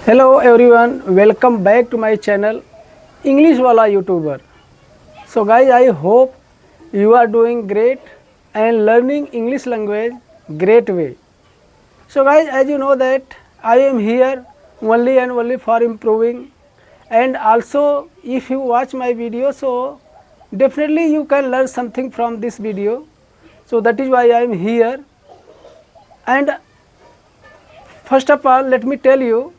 Hello everyone, welcome back to my channel English Wala YouTuber. So guys, I hope you are doing great and learning English language great way. So guys, as you know that I am here only and only for improving, and also if you watch my video, so definitely you can learn something from this video. So that is why I am here. And first of all, let me tell you,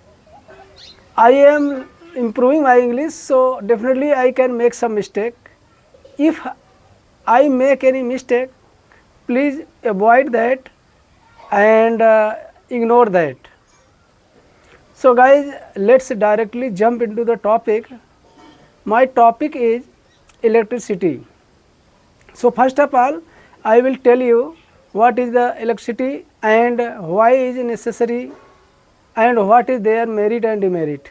I am improving my English, so definitely I can make some mistake. If I make any mistake, please avoid that and ignore that. So guys, let's directly jump into the topic. My topic is electricity. So first of all, I will tell you what is the electricity and why is it necessary and what is their merit and demerit.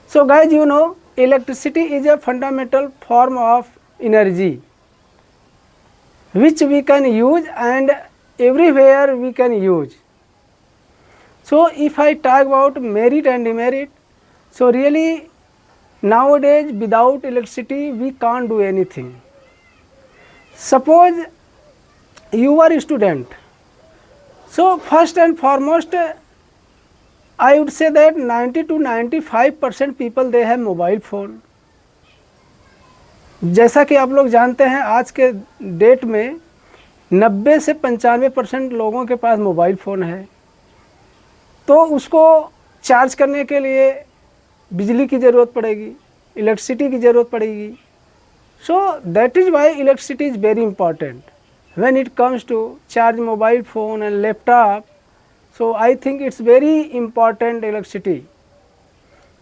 So guys, you know, electricity is a fundamental form of energy which we can use and everywhere we can use. So if I talk about merit and demerit, so really nowadays without electricity we can't do anything. Suppose you are a student, so first and foremost I would say that 90 to 95% people they have mobile phone. जैसा कि आप लोग जानते हैं आज के date में 90 से 95% लोगों के पास मोबाइल फ़ोन है, तो उसको चार्ज करने के लिए बिजली की ज़रूरत पड़ेगी, इलेक्ट्रिसिटी की ज़रूरत पड़ेगी. So that is why electricity is very important when it comes to charge mobile phone and laptop. So I think it's very important electricity.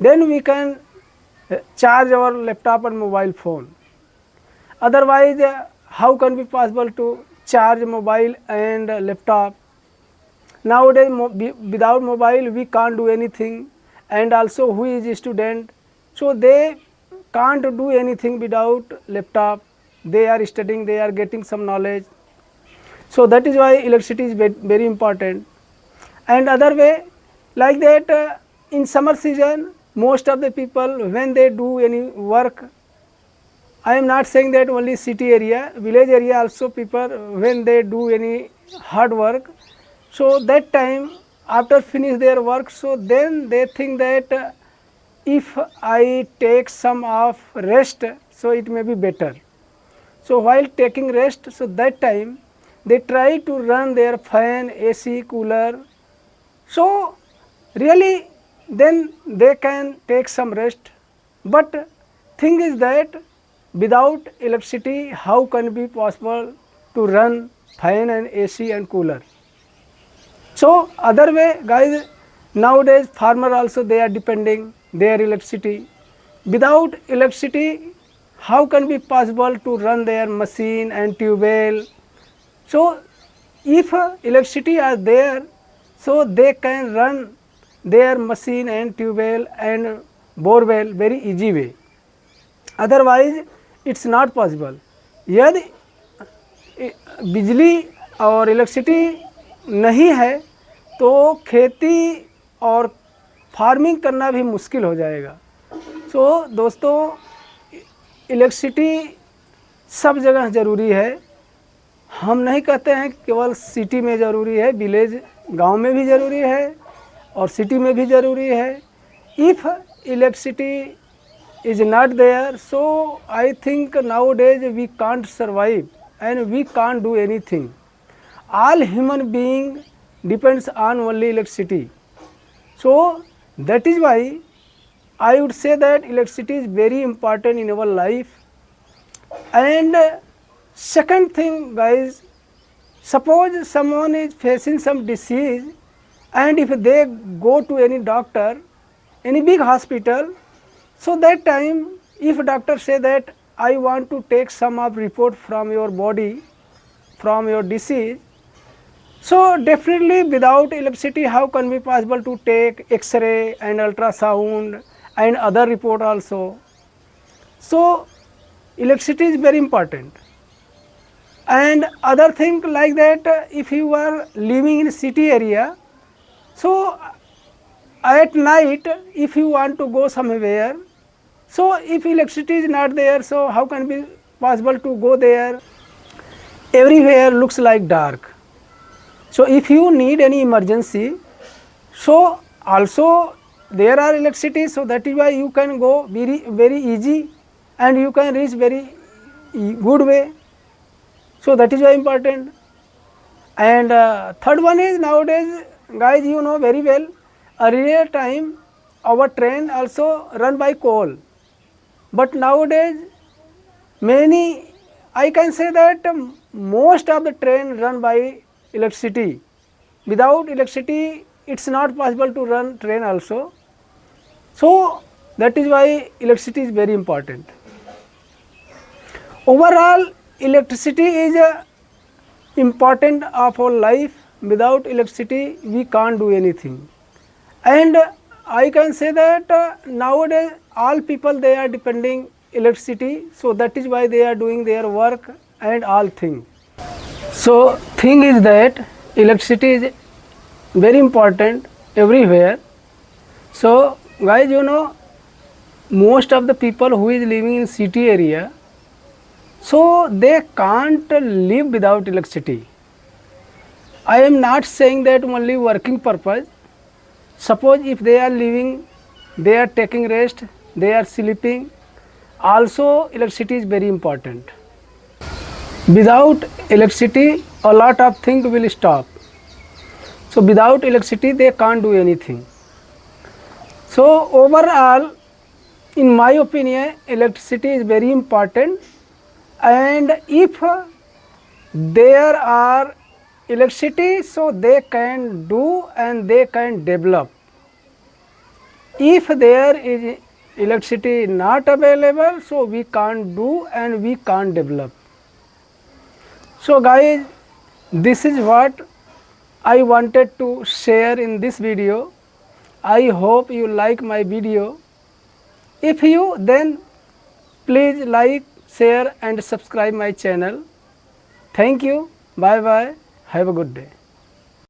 Then we can charge our laptop and mobile phone. Otherwise, how can be possible to charge mobile and laptop? Nowadays, without mobile, we can't do anything. And also, who is a student? So they can't do anything without laptop. They are studying, they are getting some knowledge. So that is why electricity is very important. And other way like that, in summer season most of the people when they do any work, I am not saying that only city area, village area also people when they do any hard work, so that time after finish their work, so then they think that if I take some of rest, so it may be better. So while taking rest, so that time they try to run their fan, AC, cooler. So really then they can take some rest, but thing is that without electricity how can be possible to run fan and AC and cooler. So other way guys, nowadays farmer also they are depending their electricity. Without electricity how can be possible to run their machine and tube well. So if electricity are there, so they can run their machine and tube well and bore well very easy way. Otherwise it's not possible. यदि बिजली और electricity नहीं है तो खेती और farming करना भी मुश्किल हो जाएगा. सो दोस्तों, इलेक्ट्रिसिटी सब जगह ज़रूरी है. हम नहीं कहते हैं केवल सिटी में ज़रूरी है, विलेज गांव में भी ज़रूरी है और सिटी में भी ज़रूरी है. If electricity is not there, so I think nowadays we can't survive and we can't do anything. All human being depends on only electricity. So that is why I would say that electricity is very important in our life. And second thing guys, suppose someone is facing some disease and if they go to any doctor, any big hospital, so that time if doctor say that I want to take some of report from your body, from your disease, so definitely without electricity how can be possible to take x-ray and ultrasound and other report also. So electricity is very important. And other thing like that, if you are living in city area, so at night if you want to go somewhere, so if electricity is not there, so how can be possible to go there? Everywhere looks like dark. So if you need any emergency, so also there are electricity, so that is why you can go very easy and you can reach very good way. So that is why important. And third one is, nowadays guys, you know very well, earlier time our train also run by coal, but nowadays many, I can say that most of the train run by electricity. Without electricity it's not possible to run train also. So that is why electricity is very important. Overall, electricity is important of our life. Without electricity we can't do anything. And I can say that nowadays all people, they are depending electricity, so that is why they are doing their work and all thing. So thing is that electricity is very important everywhere. So guys, you know, most of the people who is living in city area, so they can't live without electricity. I am not saying that only working purpose. Suppose if they are living, they are taking rest, they are sleeping, also electricity is very important. Without electricity a lot of things will stop. So without electricity they can't do anything. So overall, in my opinion, electricity is very important, and if there are electricity, so they can do and they can develop. If there is electricity not available, so we can't do and we can't develop. So guys, this is what I wanted to share in this video. I hope you like my video. If you, then please like, share and subscribe my channel. Thank you. Bye bye. Have a good day.